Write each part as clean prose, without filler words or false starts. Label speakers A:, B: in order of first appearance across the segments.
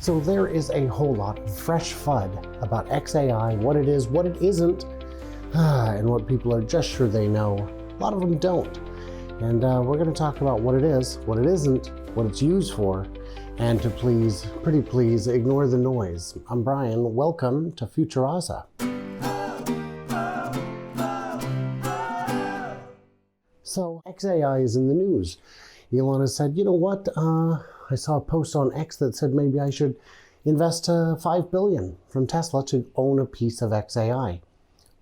A: So there is a whole lot of fresh FUD about xAI, what it is, what it isn't, and what people are just sure they know. A lot of them don't. And we're going to talk about what it is, what it isn't, what it's used for, and to please, pretty please, ignore the noise. I'm Brian. Welcome to Futuraza. So xAI is in the news. Elon has said, you know what, I saw a post on X that said maybe I should invest $5 billion from Tesla to own a piece of xAI.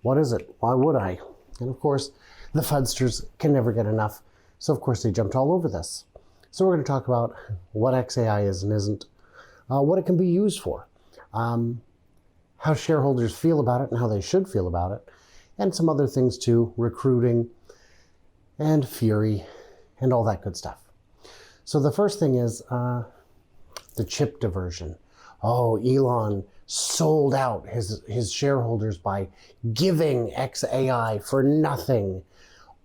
A: What is it? Why would I? And of course, the FUDsters can never get enough. So of course they jumped all over this. So we're going to talk about what xAI is and isn't, what it can be used for, how shareholders feel about it and how they should feel about it, and some other things too, recruiting and fury and all that good stuff. So the first thing is the chip diversion. Oh, Elon sold out his shareholders by giving xAI for nothing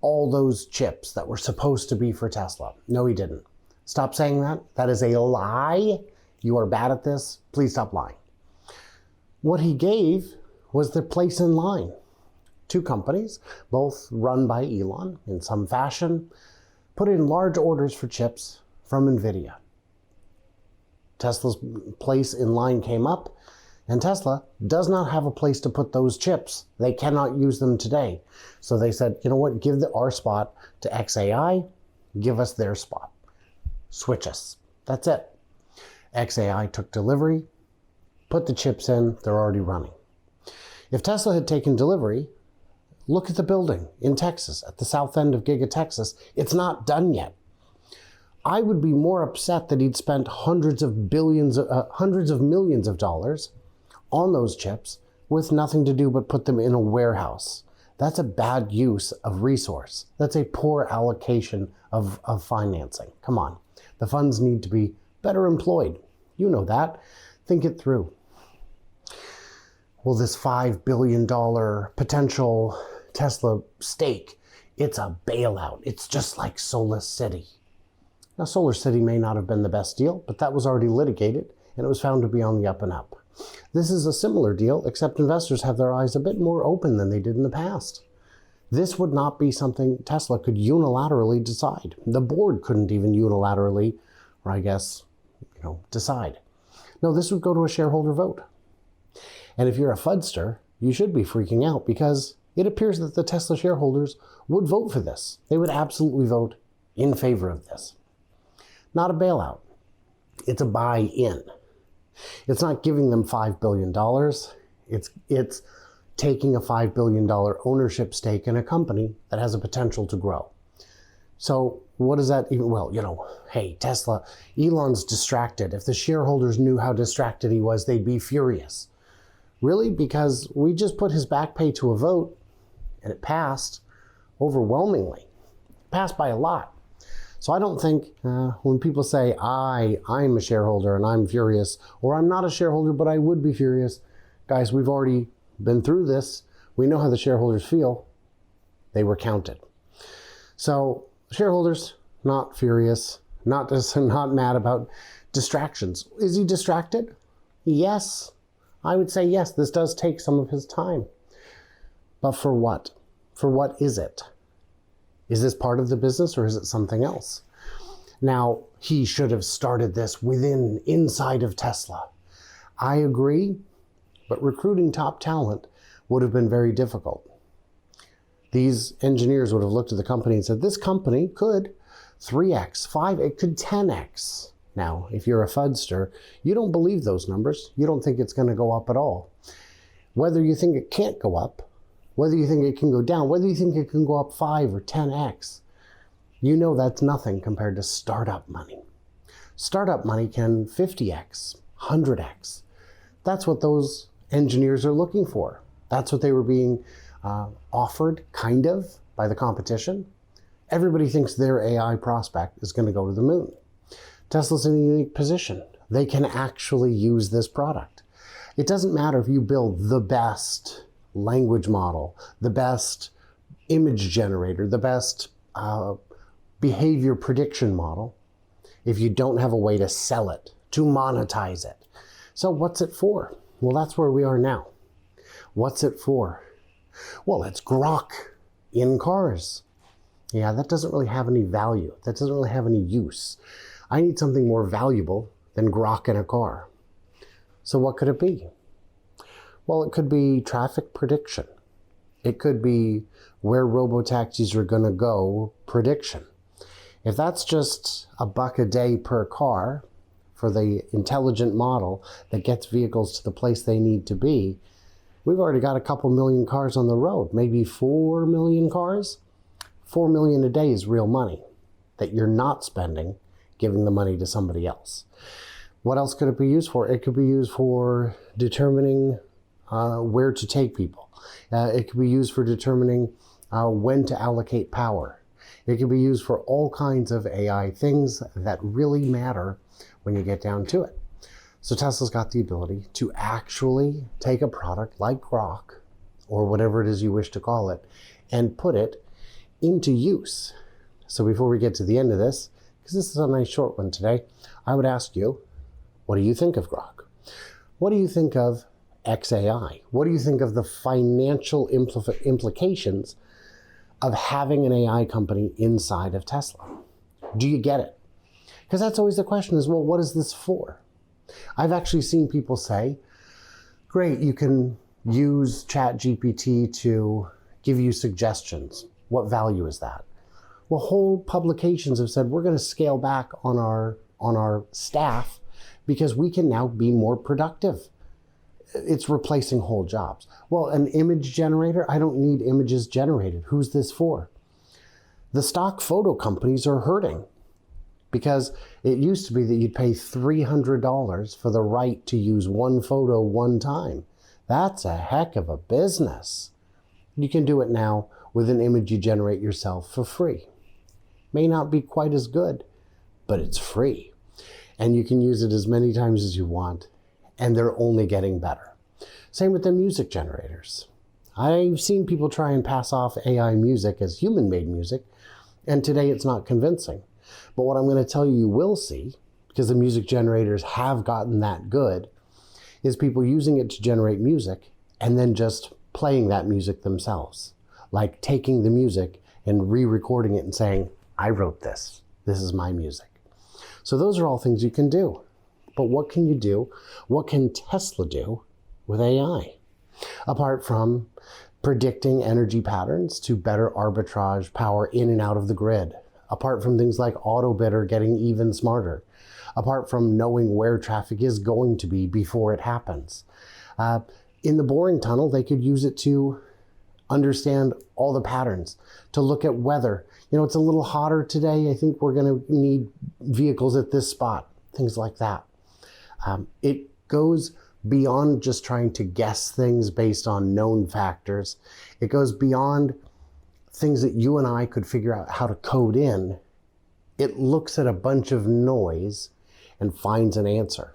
A: all those chips that were supposed to be for Tesla. No, he didn't. Stop saying that. That is a lie. You are bad at this. Please stop lying. What he gave was the place in line. Two companies, both run by Elon in some fashion, put in large orders for chips from NVIDIA. Tesla's place in line came up, and Tesla does not have a place to put those chips. They cannot use them today. So they said, you know what, give our spot to xAI, give us their spot. Switch us. That's it. xAI took delivery, put the chips in, they're already running. If Tesla had taken delivery, look at the building in Texas, at the south end of Giga Texas. It's not done yet. I would be more upset that he'd spent hundreds of millions of dollars on those chips with nothing to do but put them in a warehouse. That's a bad use of resource. That's a poor allocation of financing. Come on. The funds need to be better employed. You know that. Think it through. Well, this $5 billion potential Tesla stake, it's a bailout. It's just like Solar City. Now, Solar City may not have been the best deal, but that was already litigated, and it was found to be on the up and up. This is a similar deal, except investors have their eyes a bit more open than they did in the past. This would not be something Tesla could unilaterally decide. The board couldn't even unilaterally, or I guess, decide. No, this would go to a shareholder vote. And if you're a FUDster, you should be freaking out because it appears that the Tesla shareholders would vote for this. They would absolutely vote in favor of this. Not a bailout. It's a buy-in. It's not giving them $5 billion. It's taking a $5 billion ownership stake in a company that has a potential to grow. So what does that even, well, hey, Tesla, Elon's distracted. If the shareholders knew how distracted he was, they'd be furious. Really? Because we just put his back pay to a vote and it passed overwhelmingly. It passed by a lot. So I don't think when people say, I'm a shareholder and I'm furious, or I'm not a shareholder, but I would be furious. Guys, we've already been through this. We know how the shareholders feel. They were counted. So shareholders, not furious, not mad about distractions. Is he distracted? Yes. I would say yes, this does take some of his time. But for what? For what is it? Is this part of the business or is it something else? Now, he should have started this inside of Tesla. I agree, but recruiting top talent would have been very difficult. These engineers would have looked at the company and said, this company could 3x, 5, it could 10x. Now, if you're a FUDster, you don't believe those numbers. You don't think it's going to go up at all. Whether you think it can't go up, whether you think it can go down, whether you think it can go up 5 or 10x, you know that's nothing compared to startup money. Startup money can 50x, 100x. That's what those engineers are looking for. That's what they were being offered, kind of, by the competition. Everybody thinks their AI prospect is going to go to the moon. Tesla's in a unique position. They can actually use this product. It doesn't matter if you build the best language model, the best image generator, the best behavior prediction model, if you don't have a way to sell it, to monetize it. So what's it for? Well, that's where we are now. What's it for? Well, it's grok in cars. Yeah, that doesn't really have any value. That doesn't really have any use. I need something more valuable than grok in a car. So what could it be? Well, it could be traffic prediction. It could be where robotaxis are going to go prediction. If that's just $1 a day per car for the intelligent model that gets vehicles to the place they need to be, we've already got a couple million cars on the road, maybe 4 million cars. 4 million a day is real money that you're not spending giving the money to somebody else. What else could it be used for? It could be used for determining where to take people. It could be used for determining when to allocate power. It can be used for all kinds of AI things that really matter when you get down to it. So Tesla's got the ability to actually take a product like grok, or whatever it is you wish to call it, and put it into use. So before we get to the end of this, because this is a nice short one today, I would ask you, what do you think of grok? What do you think of xAI? What do you think of the financial implications of having an AI company inside of Tesla? Do you get it? Because that's always the question is, well, what is this for? I've actually seen people say, great, you can use ChatGPT to give you suggestions. What value is that? Well, whole publications have said we're going to scale back on our staff because we can now be more productive. It's replacing whole jobs. Well, an image generator, I don't need images generated. Who's this for? The stock photo companies are hurting because it used to be that you'd pay $300 for the right to use one photo one time. That's a heck of a business. You can do it now with an image you generate yourself for free. May not be quite as good, but it's free. And you can use it as many times as you want, and they're only getting better. Same with the music generators. I've seen people try and pass off AI music as human-made music, and today it's not convincing. But what I'm going to tell you will see, because the music generators have gotten that good, is people using it to generate music and then just playing that music themselves. Like taking the music and re-recording it and saying, I wrote this. This is my music. So those are all things you can do. But what can you do? What can Tesla do with AI? Apart from predicting energy patterns to better arbitrage power in and out of the grid. Apart from things like auto bidder getting even smarter. Apart from knowing where traffic is going to be before it happens. In the boring tunnel, they could use it to understand all the patterns, to look at weather. You know, it's a little hotter today. I think we're going to need vehicles at this spot, things like that. It goes beyond just trying to guess things based on known factors. It goes beyond things that you and I could figure out how to code in. It looks at a bunch of noise and finds an answer.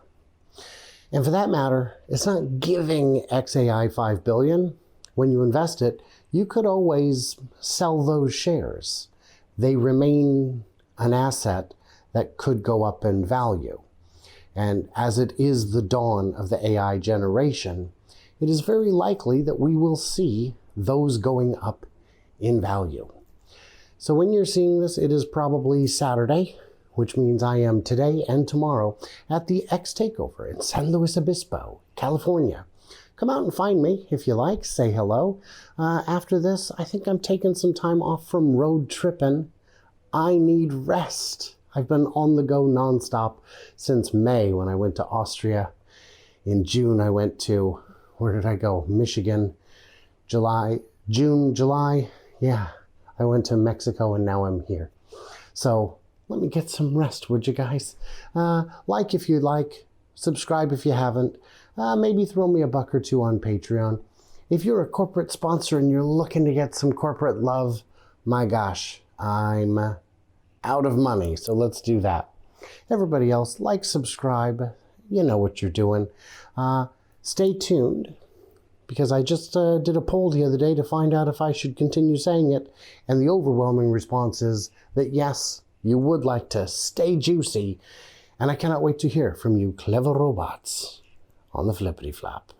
A: And for that matter, it's not giving xAI $5 billion. When you invest it, you could always sell those shares. They remain an asset that could go up in value. And as it is the dawn of the AI generation, it is very likely that we will see those going up in value. So when you're seeing this, it is probably Saturday, which means I am today and tomorrow at the X Takeover in San Luis Obispo, California. Come out and find me if you like, say hello. After this, I think I'm taking some time off from road tripping. I need rest. I've been on the go nonstop since May when I went to Austria. In June, I went to, where did I go? Michigan. July. Yeah, I went to Mexico and now I'm here. So let me get some rest, would you guys? Like if you like, subscribe if you haven't. Maybe throw me $1 or $2 on Patreon. If you're a corporate sponsor and you're looking to get some corporate love, my gosh, I'm out of money, so let's do that. Everybody else, like, subscribe. You know what you're doing. Stay tuned, because I just did a poll the other day to find out if I should continue saying it, and the overwhelming response is that yes, you would like to stay juicy, and I cannot wait to hear from you clever robots. on the flippity flap.